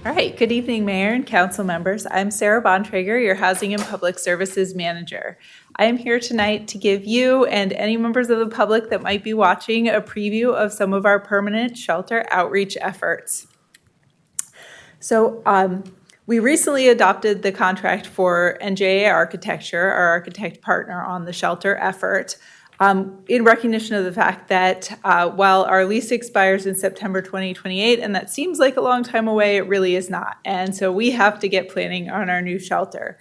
All right, good evening, Mayor and Council members. I'm Sarah Bontrager, your Housing and Public Services Manager. I am here tonight to give you and any members of the public that might be watching a preview of some of our permanent shelter outreach efforts. So we recently adopted the contract for NJA Architecture, our architect partner on the shelter effort. In recognition of the fact that while our lease expires in September 2028, and that seems like a long time away, it really is not. And so we have to get planning on our new shelter.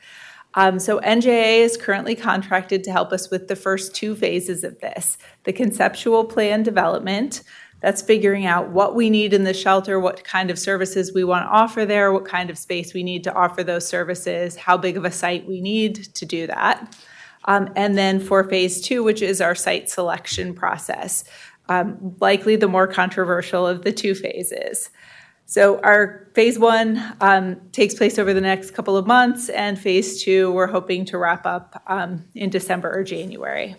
So NJA is currently contracted to help us with the first two phases of this. The conceptual plan development, that's figuring out what we need in the shelter, what kind of services we want to offer there, what kind of space we need to offer those services, how big of a site we need to do that. And then for phase two, which is our site selection process, likely the more controversial of the two phases. So our phase one takes place over the next couple of months, and phase two we're hoping to wrap up in December or January.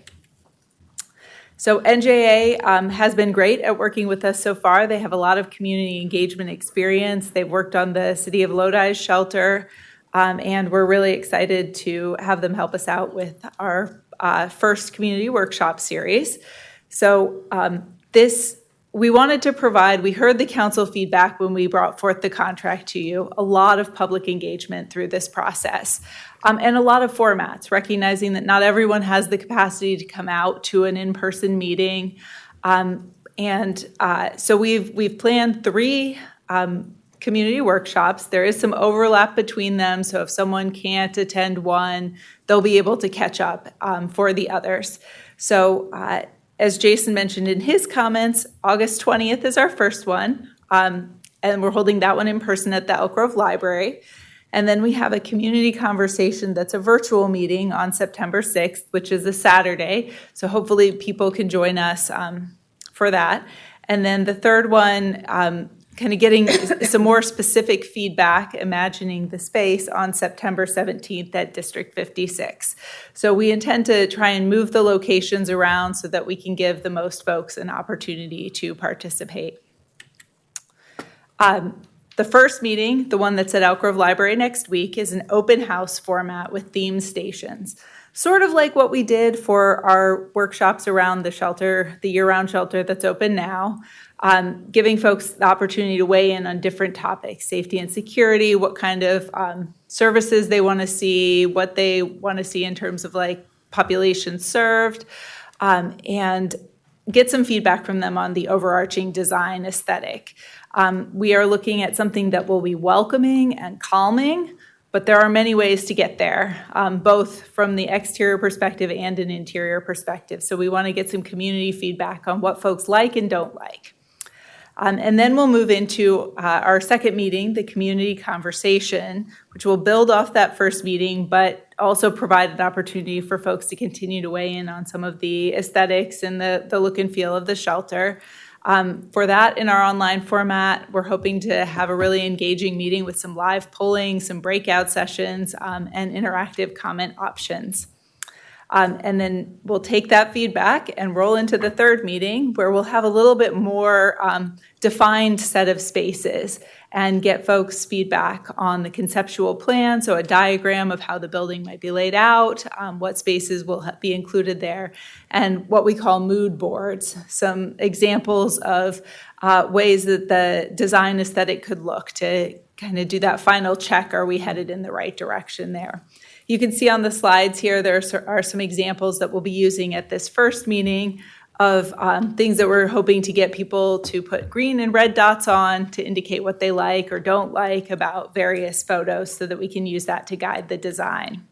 So NJA has been great at working with us so far. They have a lot of community engagement experience. They've worked on the City of Lodi's shelter. And we're really excited to have them help us out with our first community workshop series. So we wanted to provide, we heard the council feedback when we brought forth the contract to you, a lot of public engagement through this process, and a lot of formats, recognizing that not everyone has the capacity to come out to an in-person meeting. So we've planned three community workshops. There is some overlap between them, so if someone can't attend one, they'll be able to catch up for the others. So as Jason mentioned in his comments, August 20th is our first one, and we're holding that one in person at the Elk Grove Library. And then we have a community conversation that's a virtual meeting on September 6th, which is a Saturday, so hopefully people can join us for that. And then the third one, kind of getting some more specific feedback, imagining the space on September 17th at District 56. So we intend to try and move the locations around so that we can give the most folks an opportunity to participate. The first meeting, the one that's at Elk Grove Library next week, is an open house format with themed stations. Sort of like what we did for our workshops around the shelter, the year-round shelter that's open now, giving folks the opportunity to weigh in on different topics, safety and security, what kind of services they want to see, what they want to see in terms of like population served, and get some feedback from them on the overarching design aesthetic. We are looking at something that will be welcoming and calming, but there are many ways to get there, both from the exterior perspective and an interior perspective. So we want to get some community feedback on what folks like and don't like. And then we'll move into our second meeting, the community conversation, which will build off that first meeting, but also provide an opportunity for folks to continue to weigh in on some of the aesthetics and the look and feel of the shelter. For that, in our online format, we're hoping to have a really engaging meeting with some live polling, some breakout sessions, and interactive comment options. And then we'll take that feedback and roll into the third meeting where we'll have a little bit more defined set of spaces and get folks feedback on the conceptual plan, so a diagram of how the building might be laid out, what spaces will be included there, and what we call mood boards, some examples of ways that the design aesthetic could look to kind of do that final check, are we headed in the right direction there? You can see on the slides here, there are some examples that we'll be using at this first meeting of things that we're hoping to get people to put green and red dots on to indicate what they like or don't like about various photos so that we can use that to guide the design.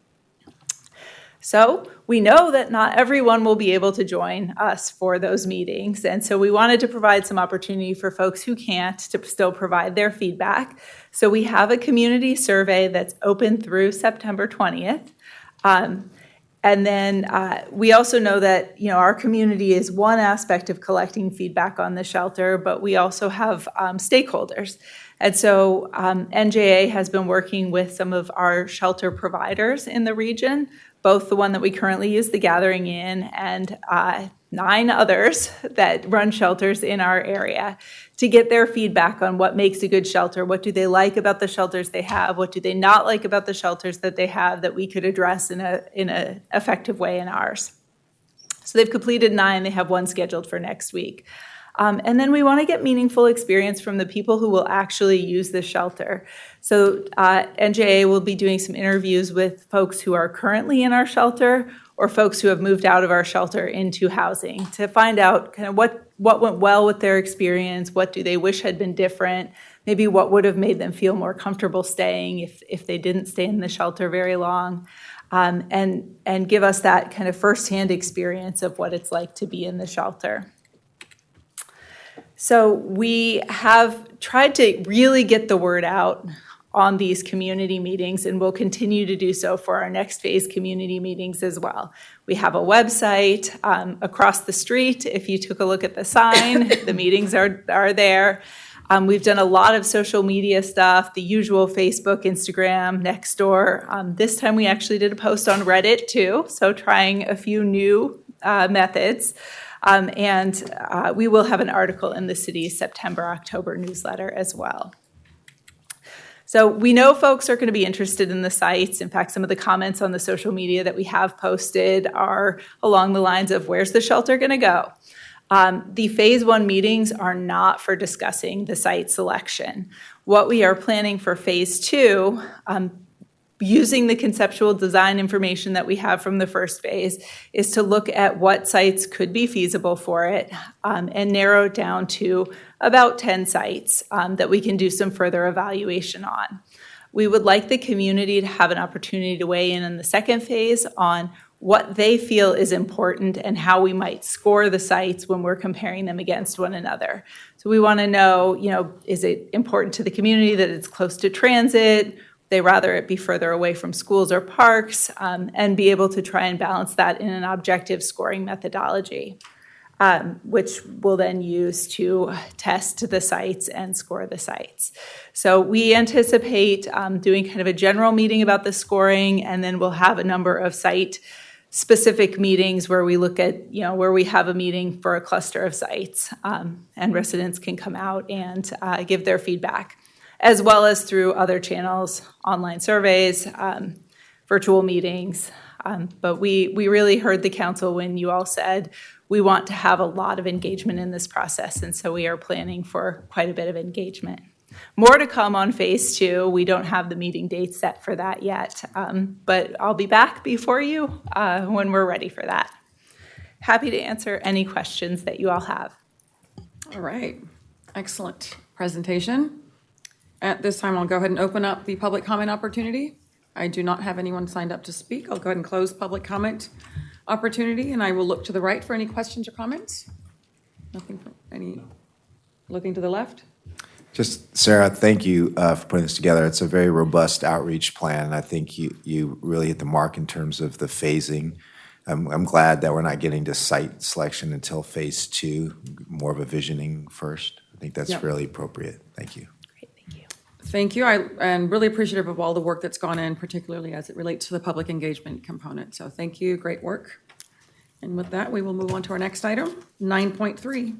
So we know that not everyone will be able to join us for those meetings, and so we wanted to provide some opportunity for folks who can't to still provide their feedback. So we have a community survey that's open through September 20th. And then we also know that our community is one aspect of collecting feedback on the shelter, but we also have stakeholders. And so NJA has been working with some of our shelter providers in the region, both the one that we currently use, the Gathering Inn, and 9 others that run shelters in our area to get their feedback on what makes a good shelter. What do they like about the shelters they have? What do they not like about the shelters that they have that we could address in a effective way in ours? So they've completed 9. They have 1 scheduled for next week. And then we want to get meaningful experience from the people who will actually use the shelter. So NJA will be doing some interviews with folks who are currently in our shelter or folks who have moved out of our shelter into housing to find out kind of what went well with their experience, what do they wish had been different, maybe what would have made them feel more comfortable staying if they didn't stay in the shelter very long, and give us that kind of firsthand experience of what it's like to be in the shelter. So we have tried to really get the word out on these community meetings, and we'll continue to do so for our next phase community meetings as well. We have a website across the street. If you took a look at the sign, the meetings are there. We've done a lot of social media stuff, the usual Facebook, Instagram, Nextdoor. This time we actually did a post on Reddit too, so trying a few new methods. And we will have an article in the city's September-October newsletter as well. So we know folks are going to be interested in the sites. In fact, some of the comments on the social media that we have posted are along the lines of, where's the shelter going to go? The phase 1 meetings are not for discussing the site selection. What we are planning for phase 2, using the conceptual design information that we have from the first phase, is to look at what sites could be feasible for it and narrow it down to about 10 sites that we can do some further evaluation on. We would like the community to have an opportunity to weigh in the second phase on what they feel is important and how we might score the sites when we're comparing them against one another. So we want to know, is it important to the community that it's close to transit? They rather it be further away from schools or parks, and be able to try and balance that in an objective scoring methodology, which we'll then use to test the sites and score the sites. So we anticipate doing kind of a general meeting about the scoring, and then we'll have a number of site-specific meetings where we look at, where we have a meeting for a cluster of sites, and residents can come out and give their feedback, as well as through other channels, online surveys, virtual meetings. But we really heard the council when you all said we want to have a lot of engagement in this process, and so we are planning for quite a bit of engagement. More to come on phase 2. We don't have the meeting date set for that yet, but I'll be back before you when we're ready for that. Happy to answer any questions that you all have. All right, excellent presentation. At this time, I'll go ahead and open up the public comment opportunity. I do not have anyone signed up to speak. I'll go ahead and close public comment opportunity, and I will look to the right for any questions or comments. Nothing from any. Looking to the left. Just, Sarah, thank you for putting this together. It's a very robust outreach plan. I think you really hit the mark in terms of the phasing. I'm glad that we're not getting to site selection until phase 2, more of a visioning first. I think that's really appropriate. Thank you. Thank you. I'm really appreciative of all the work that's gone in, particularly as it relates to the public engagement component. So thank you. Great work. And with that, we will move on to our next item, 9.3.